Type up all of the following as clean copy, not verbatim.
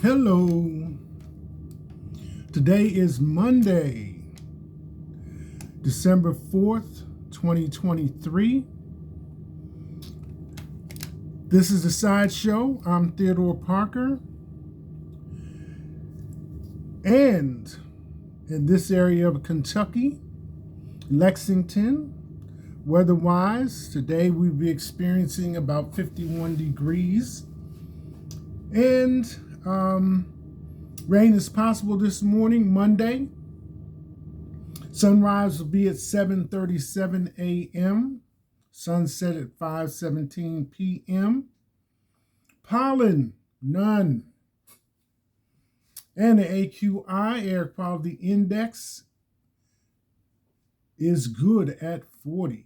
Hello. Today is Monday, December 4th, 2023. This is the Sideshow. I'm Theodore Parker. And in this area of Kentucky, Lexington, weather-wise, today we'll be experiencing about 51 degrees. And rain is possible this morning, Monday. Sunrise will be at 7:37 a.m. Sunset at 5:17 p.m. Pollen, none. And the AQI, air quality index, is good at 40.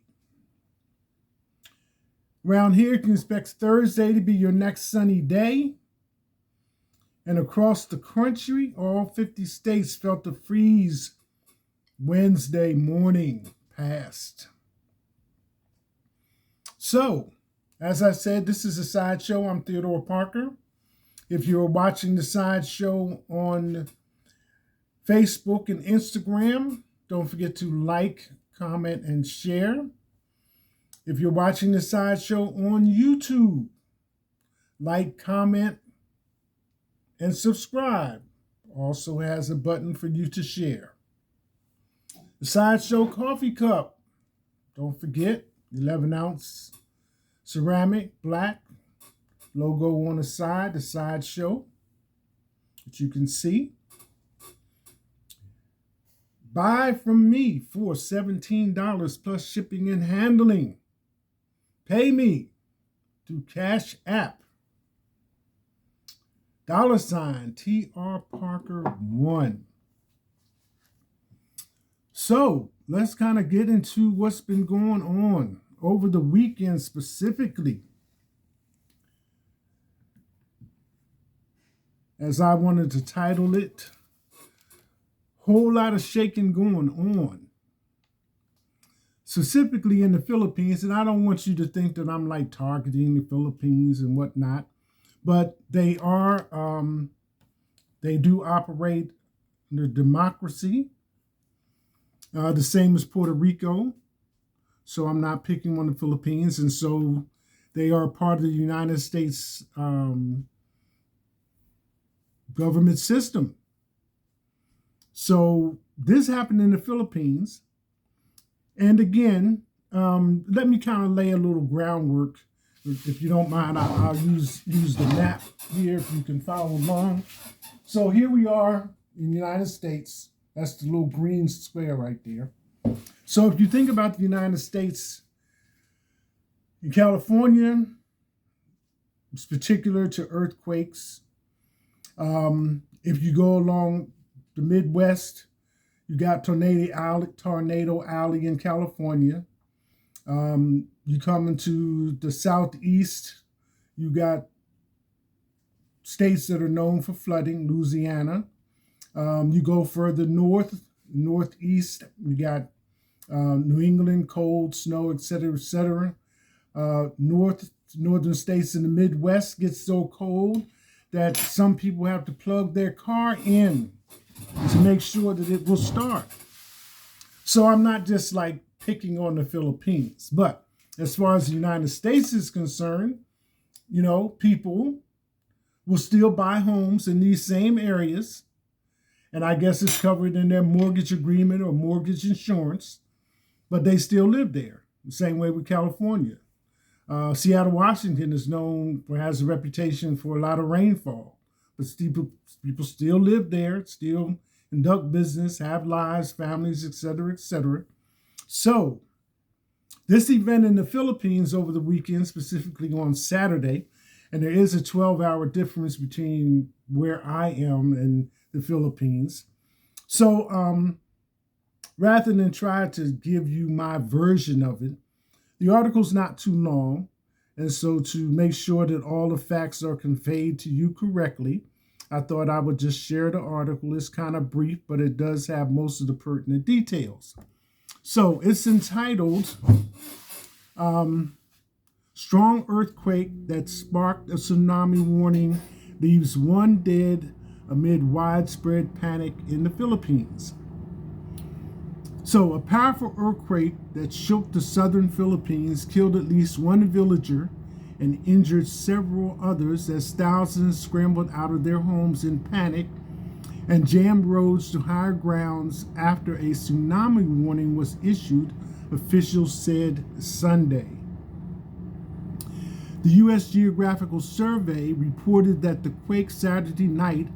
Around here, you can expect Thursday to be your next sunny day. And across the country, all 50 states felt the freeze Wednesday morning past. So, as I said, this is a Sideshow. I'm Theodore Parker. If you're watching the Sideshow on Facebook and Instagram, don't forget to like, comment, and share. If you're watching the Sideshow on YouTube, like, comment, and subscribe. Also has a button for you to share. The Sideshow coffee cup. Don't forget, 11-ounce ceramic, black, logo on the side, the Sideshow, that you can see. Buy from me for $17 plus shipping and handling. Pay me through Cash App. $ TR Parker 1. So let's kind of get into what's been going on over the weekend specifically. As I wanted to title it, whole lot of shaking going on. Specifically in the Philippines, and I don't want you to think that I'm like targeting the Philippines and whatnot. But they do operate under democracy, the same as Puerto Rico. So I'm not picking on the Philippines. And so they are part of the United States government system. So this happened in the Philippines. And again, let me kind of lay a little groundwork. If you don't mind, I'll use the map here if you can follow along. So here we are in the United States. That's the little green square right there. So if you think about the United States, in California, it's particular to earthquakes. If you go along the Midwest, you got Tornado Alley in California. You come into the Southeast, you got states that are known for flooding, Louisiana. You go further northeast, you got New England, cold, snow, etc., etc. Northern states in the Midwest get so cold that some people have to plug their car in to make sure that it will start. So I'm not just like picking on the Philippines, but as far as the United States is concerned, people will still buy homes in these same areas. And I guess it's covered in their mortgage agreement or mortgage insurance, but they still live there. The same way with California. Seattle, Washington has a reputation for a lot of rainfall, but people still live there, still conduct business, have lives, families, etc., etc. So this event in the Philippines over the weekend, specifically on Saturday, and there is a 12-hour difference between where I am and the Philippines. So rather than try to give you my version of it, the article's not too long. And so to make sure that all the facts are conveyed to you correctly, I thought I would just share the article. It's kind of brief, but it does have most of the pertinent details. So it's entitled Strong Earthquake That Sparked a Tsunami Warning leaves one dead amid widespread panic in the Philippines. So, a powerful earthquake that shook the southern Philippines killed at least one villager and injured several others as thousands scrambled out of their homes in panic and jammed roads to higher grounds after a tsunami warning was issued, officials said Sunday. The U.S. Geographical Survey reported that the quake Saturday night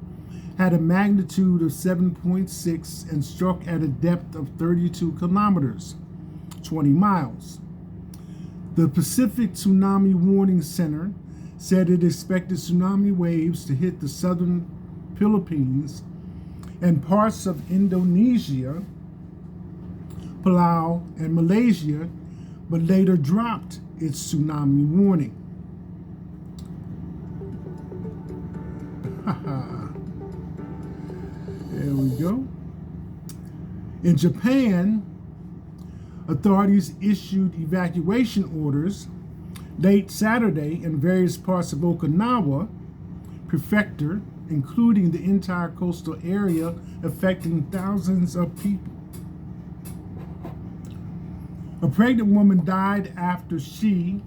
had a magnitude of 7.6 and struck at a depth of 32 kilometers, 20 miles. The Pacific Tsunami Warning Center said it expected tsunami waves to hit the southern Philippines and parts of Indonesia, Palau, and Malaysia, but later dropped its tsunami warning. There we go. In Japan, authorities issued evacuation orders late Saturday in various parts of Okinawa Prefecture, including the entire coastal area, affecting thousands of people. A pregnant woman died after she,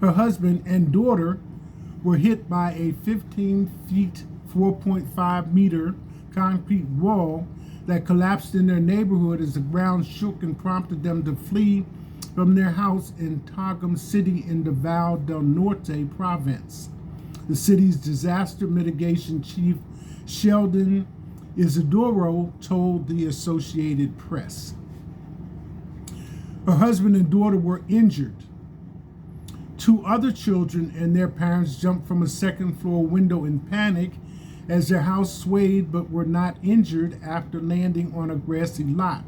her husband and daughter were hit by a 15 feet, 4.5 meter concrete wall that collapsed in their neighborhood as the ground shook and prompted them to flee from their house in Tagum City in the Val del Norte province. The city's disaster mitigation chief, Sheldon Isidoro, told the Associated Press. Her husband and daughter were injured. Two other children and their parents jumped from a second-floor window in panic as their house swayed but were not injured after landing on a grassy lot,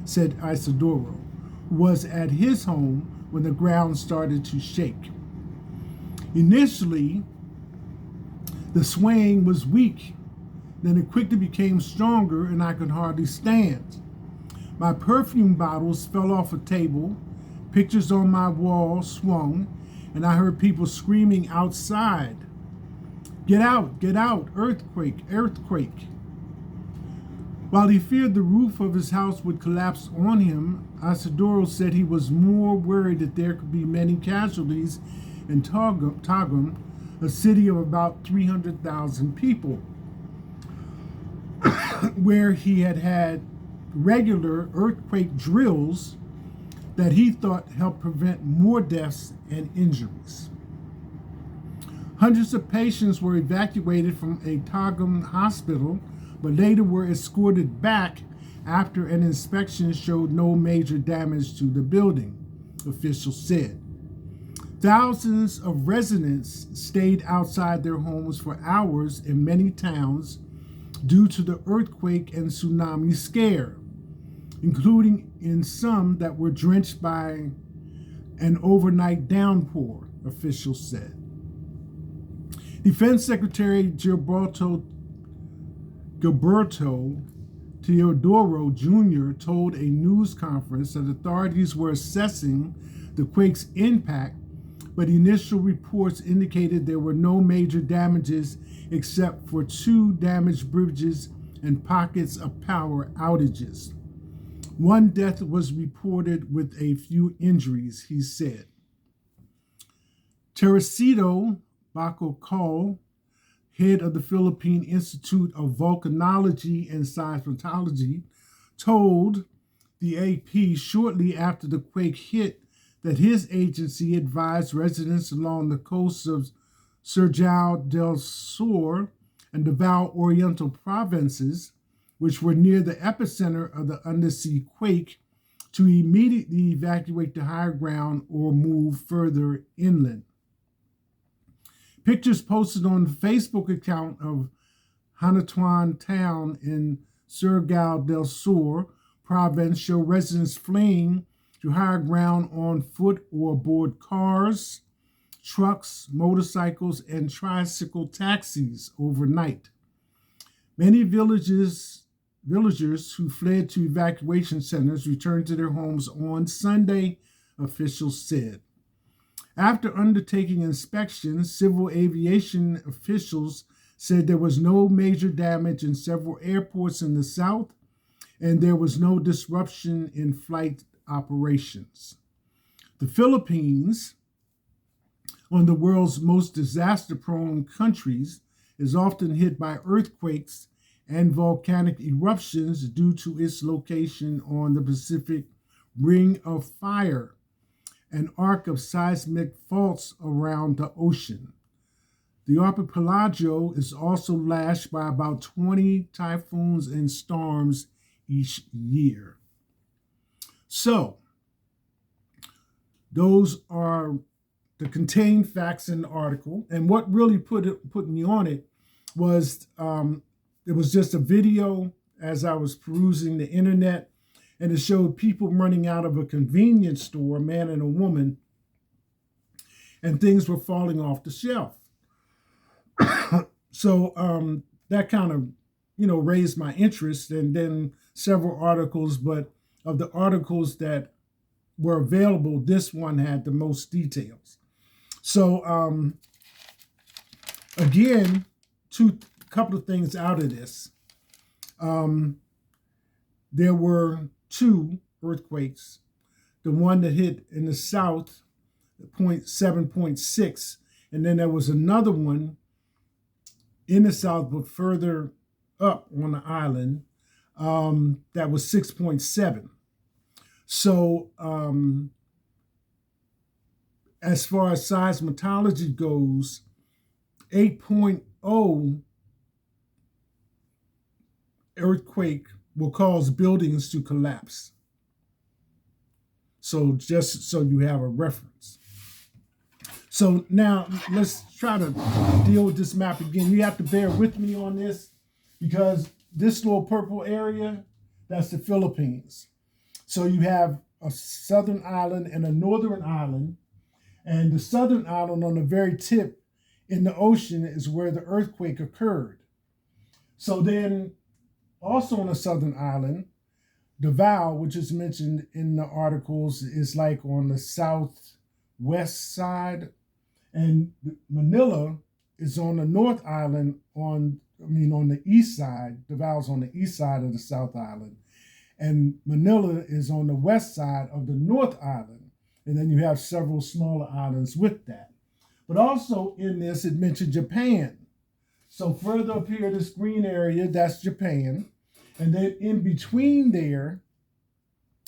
said Isidoro, who was at his home when the ground started to shake. Initially, the swaying was weak. Then it quickly became stronger and I could hardly stand. My perfume bottles fell off a table, pictures on my wall swung, and I heard people screaming outside, get out, earthquake, earthquake." While he feared the roof of his house would collapse on him, Isidoro said he was more worried that there could be many casualties in Tagum, a city of about 300,000 people, where he had regular earthquake drills that he thought helped prevent more deaths and injuries. Hundreds of patients were evacuated from a Tagum hospital, but later were escorted back after an inspection showed no major damage to the building, officials said. Thousands of residents stayed outside their homes for hours in many towns due to the earthquake and tsunami scare, including in some that were drenched by an overnight downpour, officials said. Defense Secretary Gilberto Theodore Jr. told a news conference that authorities were assessing the quake's impact, but initial reports indicated there were no major damages except for 2 damaged bridges and pockets of power outages. One death was reported with a few injuries, he said. Teresito Bacocal, head of the Philippine Institute of Volcanology and Seismology, told the AP shortly after the quake hit that his agency advised residents along the coasts of Surigao del Sur and Davao Oriental provinces, which were near the epicenter of the undersea quake, to immediately evacuate to higher ground or move further inland. Pictures posted on the Facebook account of Hanatuan town in Surigao del Sur province show residents fleeing to higher ground on foot or aboard cars, trucks, motorcycles, and tricycle taxis overnight. Many villagers who fled to evacuation centers returned to their homes on Sunday, officials said. After undertaking inspections, civil aviation officials said there was no major damage in several airports in the south, and there was no disruption in flight operations. The Philippines, one of the world's most disaster-prone countries, is often hit by earthquakes and volcanic eruptions due to its location on the Pacific Ring of Fire, an arc of seismic faults around the ocean. The archipelago is also lashed by about 20 typhoons and storms each year. So, those are the contained facts in the article. And what really put me on it was it was just a video as I was perusing the internet, and it showed people running out of a convenience store, a man and a woman, and things were falling off the shelf. So that kind of, raised my interest, and then several articles, but of the articles that were available, this one had the most details. So again, couple of things out of this. There were 2 earthquakes. The one that hit in the south, 7.6, and then there was another one in the south, but further up on the island, that was 6.7. So as far as seismology goes, 8.0 earthquake will cause buildings to collapse. So just so you have a reference. So now let's try to deal with this map again. You have to bear with me on this because this little purple area, that's the Philippines. So you have a southern island and a northern island, and the southern island on the very tip in the ocean is where the earthquake occurred. So then also on the southern island, Davao, which is mentioned in the articles, is like on the southwest side, and Manila is on the North Island on the east side. Davao's on the east side of the South Island, and Manila is on the west side of the North Island. And then you have several smaller islands with that. But also in this, it mentioned Japan. So further up here, this green area, that's Japan. And then in between there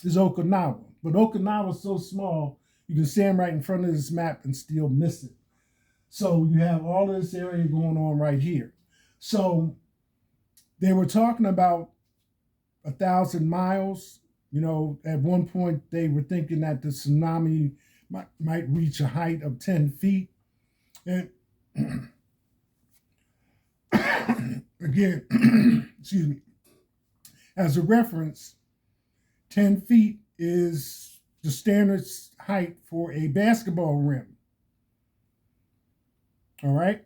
is Okinawa. But Okinawa is so small, you can stand right in front of this map and still miss it. So you have all of this area going on right here. So they were talking about 1,000 miles. At one point they were thinking that the tsunami might reach a height of 10 feet. And again, excuse me, as a reference, 10 feet is the standard height for a basketball rim. All right?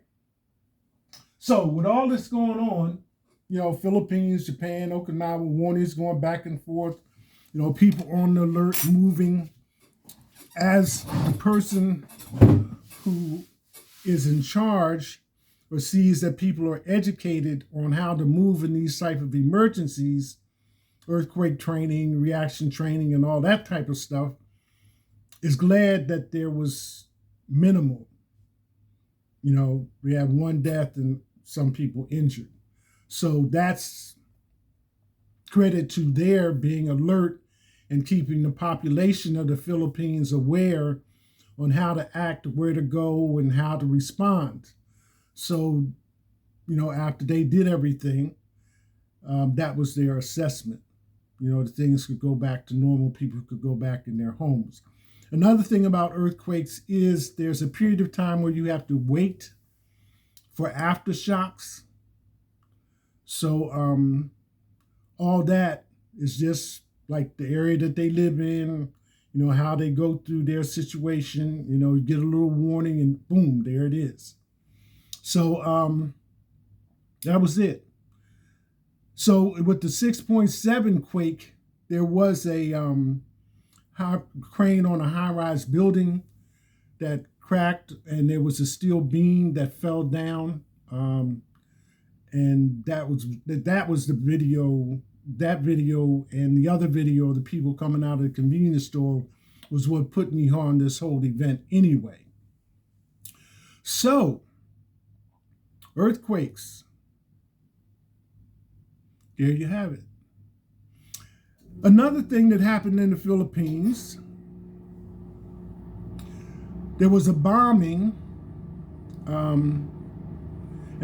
So with all this going on, Philippines, Japan, Okinawa, warnings going back and forth, people on the alert, moving. As the person who is in charge or sees that people are educated on how to move in these type of emergencies, earthquake training, reaction training, and all that type of stuff, is glad that there was minimal. We had 1 death and some people injured. So that's credit to their being alert and keeping the population of the Philippines aware on how to act, where to go, and how to respond. So, after they did everything, that was their assessment. The things could go back to normal, people could go back in their homes. Another thing about earthquakes is there's a period of time where you have to wait for aftershocks. So all that is just like the area that they live in, how they go through their situation, you get a little warning and boom, there it is. So that was it. So with the 6.7 quake, there was a crane on a high-rise building that cracked, and there was a steel beam that fell down, and that was the video. That video and the other video of the people coming out of the convenience store was what put me on this whole event anyway. So, earthquakes. There you have it. Another thing that happened in the Philippines, there was a bombing, and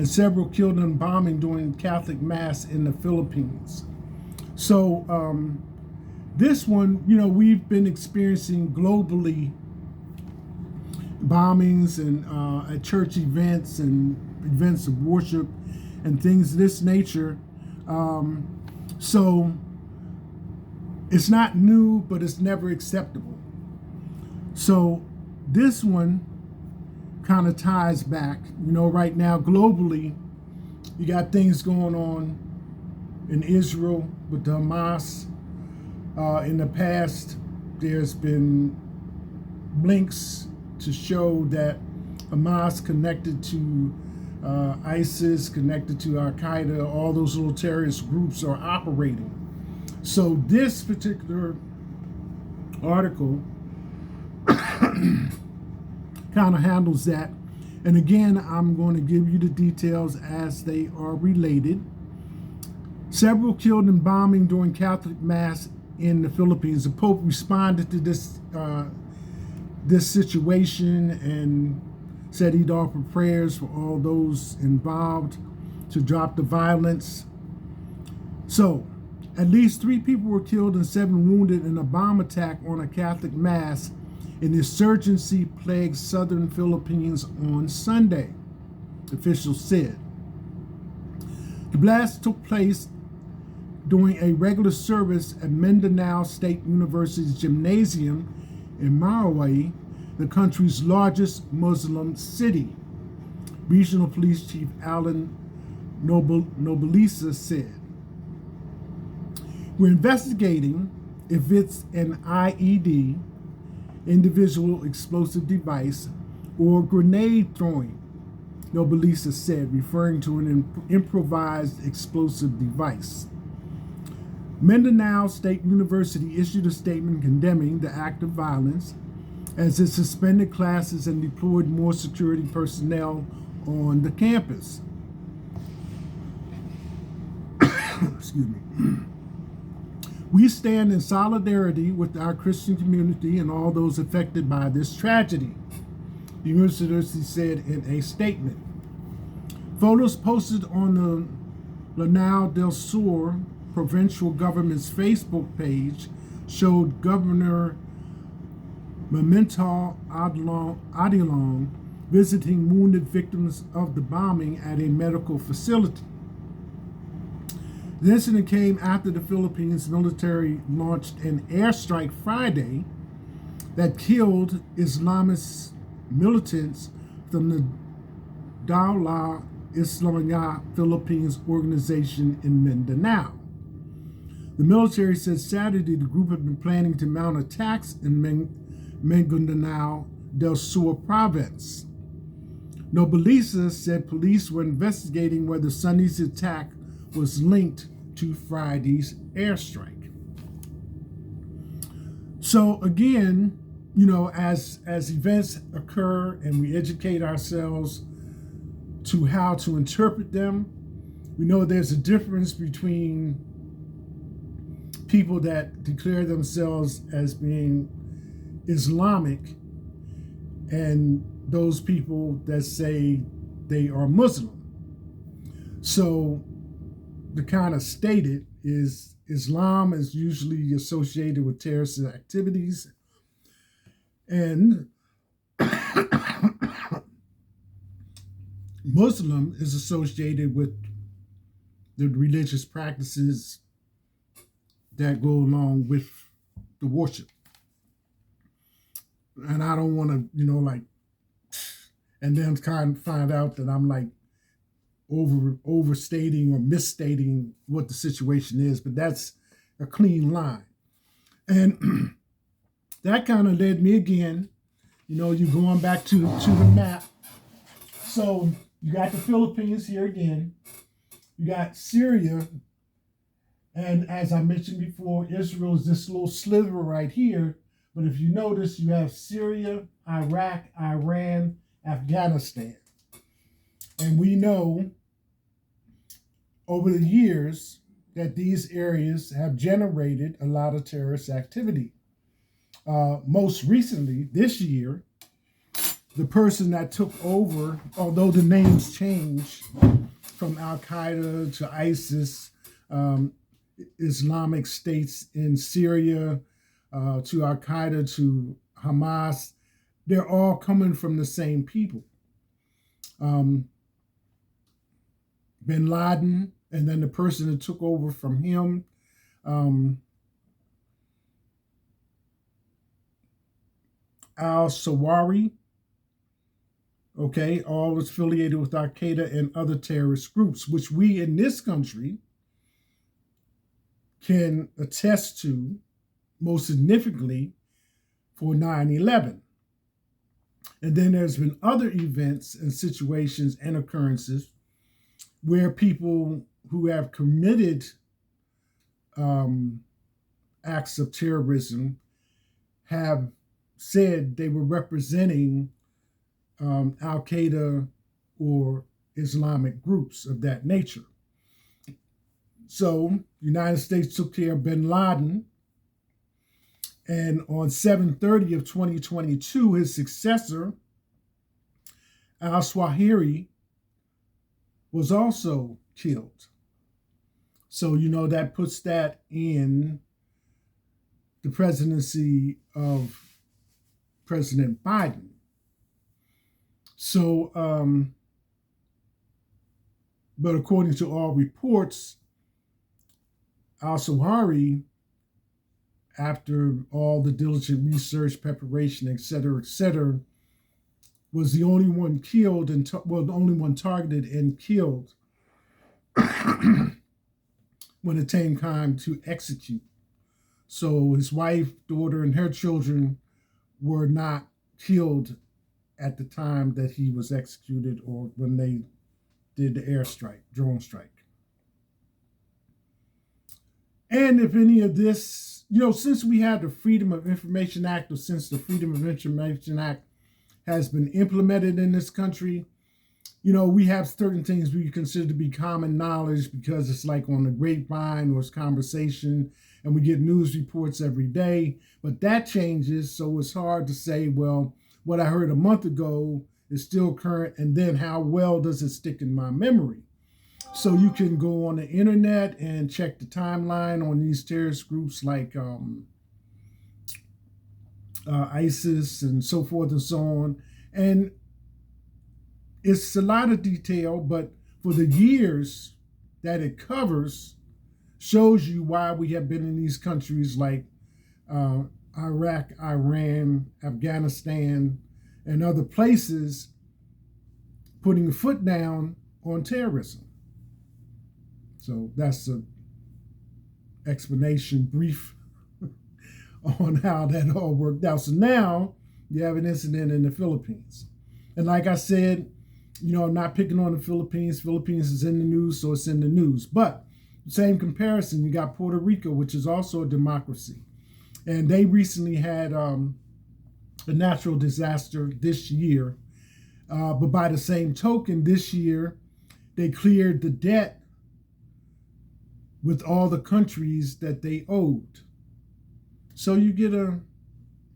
several killed in a bombing during Catholic Mass in the Philippines. So this one, we've been experiencing globally bombings and at church events and events of worship and things of this nature. So it's not new, but it's never acceptable. So this one kind of ties back. Right now globally, you got things going on in Israel with the Hamas. In the past, there's been links to show that Hamas connected to ISIS, connected to Al-Qaeda, all those little terrorist groups are operating. So this particular article kind of handles that. And again, I'm going to give you the details as they are related. Several killed in bombing during Catholic Mass in the Philippines. The Pope responded to this situation and said he'd offer prayers for all those involved to drop the violence. So, at least 3 people were killed and 7 wounded in a bomb attack on a Catholic Mass in insurgency plagued southern Philippines on Sunday, officials said. The blast took place during a regular service at Mindanao State University's gymnasium in Marawi, the country's largest Muslim city. Regional Police Chief Alan Nobleza said. We're investigating if it's an IED, individual explosive device, or grenade throwing, Nobleza said, referring to an improvised explosive device. Mindanao State University issued a statement condemning the act of violence as it suspended classes and deployed more security personnel on the campus. Excuse me. We stand in solidarity with our Christian community and all those affected by this tragedy, the university said in a statement. Photos posted on the Lanao del Sur provincial government's Facebook page showed Governor Memento Adilong visiting wounded victims of the bombing at a medical facility. The incident came after the Philippines military launched an airstrike Friday that killed Islamist militants from the Daulah Islamiyah Philippines organization in Mindanao. The military said Saturday the group had been planning to mount attacks in Mindanao del Sur province. Nobleza said police were investigating whether Sunday's attack was linked to Friday's airstrike. So again, as events occur and we educate ourselves to how to interpret them, we know there's a difference between people that declare themselves as being Islamic and those people that say they are Muslim. So the kind of stated is Islam is usually associated with terrorist activities, and Muslim is associated with the religious practices that go along with the worship. And I don't want to, and then kind of find out that I'm like overstating or misstating what the situation is, but that's a clean line. And that kind of led me again You're going back to the map. So you got the Philippines here again. You got Syria. And as I mentioned before, Israel is this little sliver right here. But if you notice, you have Syria, Iraq, Iran, Afghanistan. And we know over the years that these areas have generated a lot of terrorist activity. Most recently, this year, the person that took over, although the names changed from Al-Qaeda to ISIS, Islamic states in Syria, to Al-Qaeda to Hamas, they're all coming from the same people. Bin Laden, and then the person that took over from him, al-Sawari, okay, all affiliated with Al-Qaeda and other terrorist groups, which we in this country can attest to most significantly for 9/11. And then there's been other events and situations and occurrences where people who have committed acts of terrorism have said they were representing Al-Qaeda or Islamic groups of that nature. So the United States took care of bin Laden, and on 7/30 of 2022, his successor, al-Zawahiri, was also killed. So, that puts that in the presidency of President Biden. So, but according to all reports, al-Zawahiri, after all the diligent research, preparation, et cetera, was the only one killed and the only one targeted and killed when it came time to execute. So his wife, daughter, and her children were not killed at the time that he was executed or when they did the drone strike. And if any of this, since we had the Freedom of Information Act, or since the Freedom of Information Act has been implemented in this country, we have certain things we consider to be common knowledge because it's like on the grapevine or it's conversation, and we get news reports every day. But that changes, so it's hard to say, well, what I heard a month ago is still current, and then how well does it stick in my memory? So you can go on the internet and check the timeline on these terrorist groups like ISIS and so forth and so on. And it's a lot of detail, but for the years that it covers, shows you why we have been in these countries like Iraq, Iran, Afghanistan, and other places putting a foot down on terrorism. So that's an explanation, brief, on how that all worked out. So now you have an incident in the Philippines. And like I said, I'm not picking on the Philippines. Philippines is in the news, so it's in the news. But same comparison, you got Puerto Rico, which is also a democracy. And they recently had a natural disaster this year. But by the same token, this year, they cleared the debt with all the countries that they owed. So you get a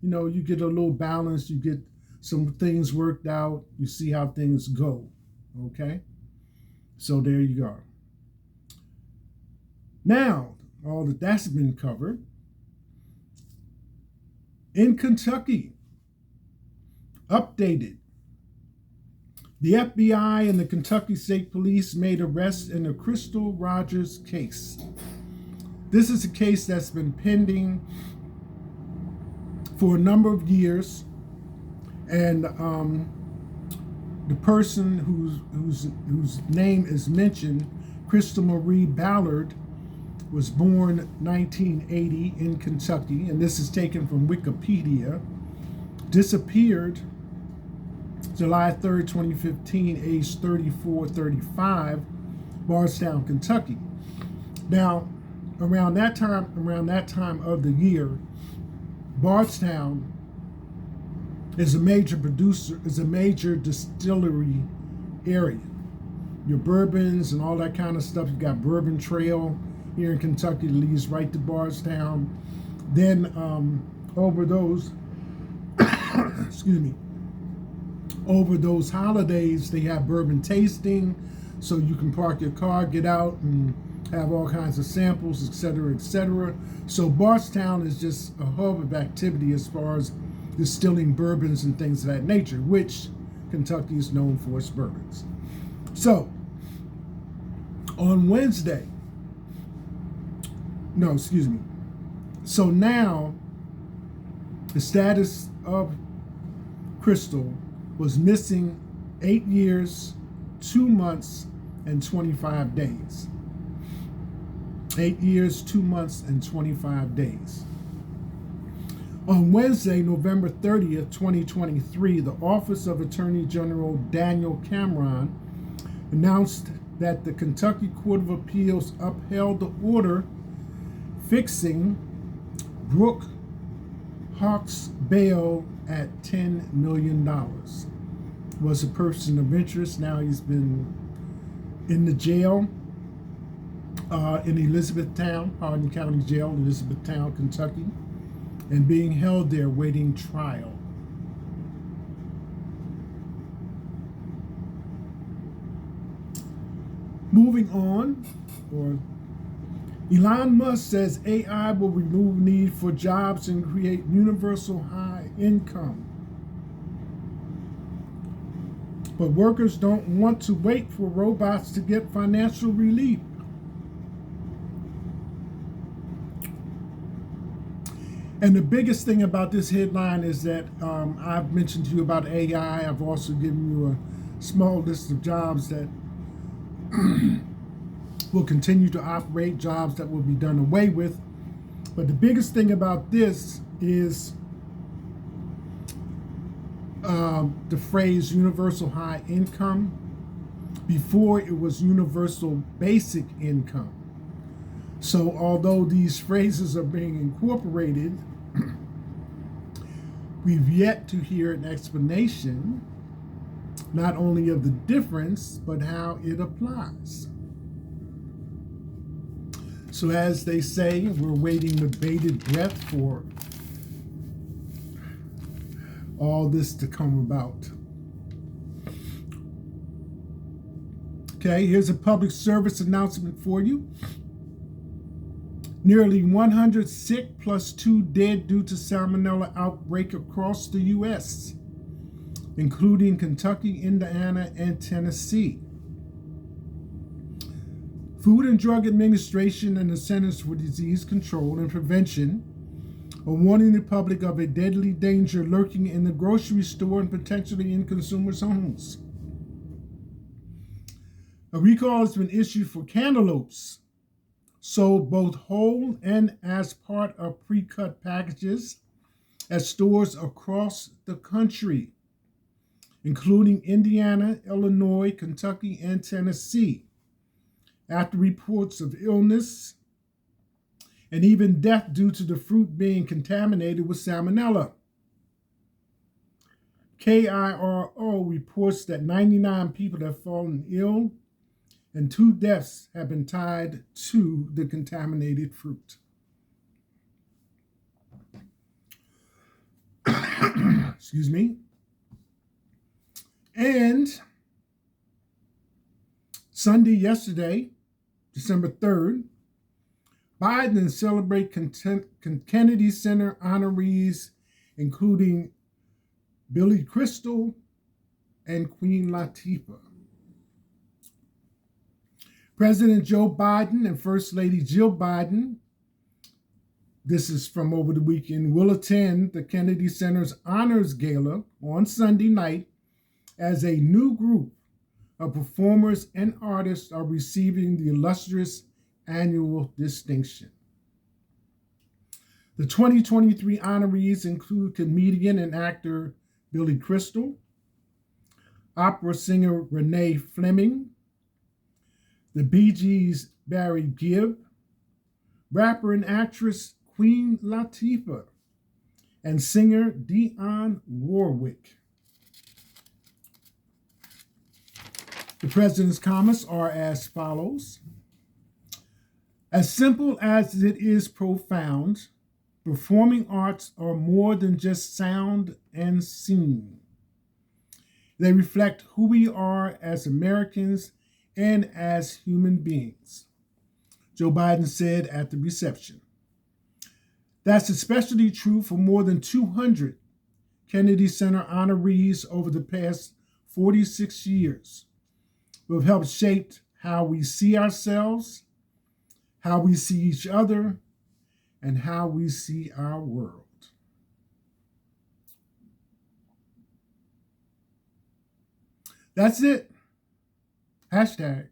little balance, you get some things worked out, you see how things go, okay? So there you go. Now, all that's been covered. In Kentucky, updated. The FBI and the Kentucky State Police made arrests in the Crystal Rogers case. This is a case that's been pending for a number of years, and the person whose name is mentioned, Crystal Marie Ballard, was born 1980 in Kentucky, and this is taken from Wikipedia. disappeared July 3rd, 2015, aged 34, 35, Bardstown, Kentucky. Now, around that time of the year, Bardstown is a major distillery area. Your bourbons and all that kind of stuff. You got Bourbon Trail here in Kentucky that leads right to Bardstown. Then over those, over those holidays, they have bourbon tasting, so you can park your car, get out, and have all kinds of samples, etc., etc. So Bardstown is just a hub of activity as far as distilling bourbons and things of that nature, which Kentucky is known for its bourbons. So on Wednesday, so now the status of Crystal was missing 8 years, 2 months, and 25 days. 8 years, 2 months, and 25 days. On Wednesday, November 30th, 2023, the Office of Attorney General Daniel Cameron announced that the Kentucky Court of Appeals upheld the order fixing Brooke Hawk's bail at $10 million. Was a person of interest. Now he's been in the jail in Elizabethtown, Hardin County Jail, Elizabethtown, Kentucky, and being held there waiting trial. Moving on, Elon Musk says AI will remove need for jobs and create universal high income. But workers don't want to wait for robots to get financial relief. And the biggest thing about this headline is that I've mentioned to you about AI. I've also given you a small list of jobs that will continue to operate, jobs that will be done away with. But the biggest thing about this is the phrase universal high income. Before, it was universal basic income. So although these phrases are being incorporated, we've yet to hear an explanation not only of the difference, but how it applies. So as they say, we're waiting with bated breath for all this to come about. Okay, here's a public service announcement for you. Nearly 100 sick plus 2 dead due to salmonella outbreak across the U.S., including Kentucky, Indiana, and Tennessee. Food and Drug Administration and the Centers for Disease Control and Prevention are warning the public of a deadly danger lurking in the grocery store and potentially in consumers' homes. A recall has been issued for cantaloupes sold both whole and as part of pre-cut packages at stores across the country, including Indiana, Illinois, Kentucky, and Tennessee, after reports of illness and even death due to the fruit being contaminated with salmonella. KIRO reports that 99 people have fallen ill and 2 deaths have been tied to the contaminated fruit. Excuse me. And yesterday, December 3rd, Biden celebrate Kennedy Center honorees, including Billy Crystal and Queen Latifah. President Joe Biden and First Lady Jill Biden, this is from over the weekend, will attend the Kennedy Center's Honors Gala on Sunday night as a new group of performers and artists are receiving the illustrious annual distinction. The 2023 honorees include comedian and actor Billy Crystal, opera singer Renee Fleming, the Bee Gees' Barry Gibb, rapper and actress Queen Latifah, and singer Dionne Warwick. The president's comments are as follows. As simple as it is profound, performing arts are more than just sound and scene. They reflect who we are as Americans and as human beings, Joe Biden said at the reception. That's especially true for more than 200 Kennedy Center honorees over the past 46 years who have helped shape how we see ourselves, how we see each other, and how we see our world. That's it. Hashtag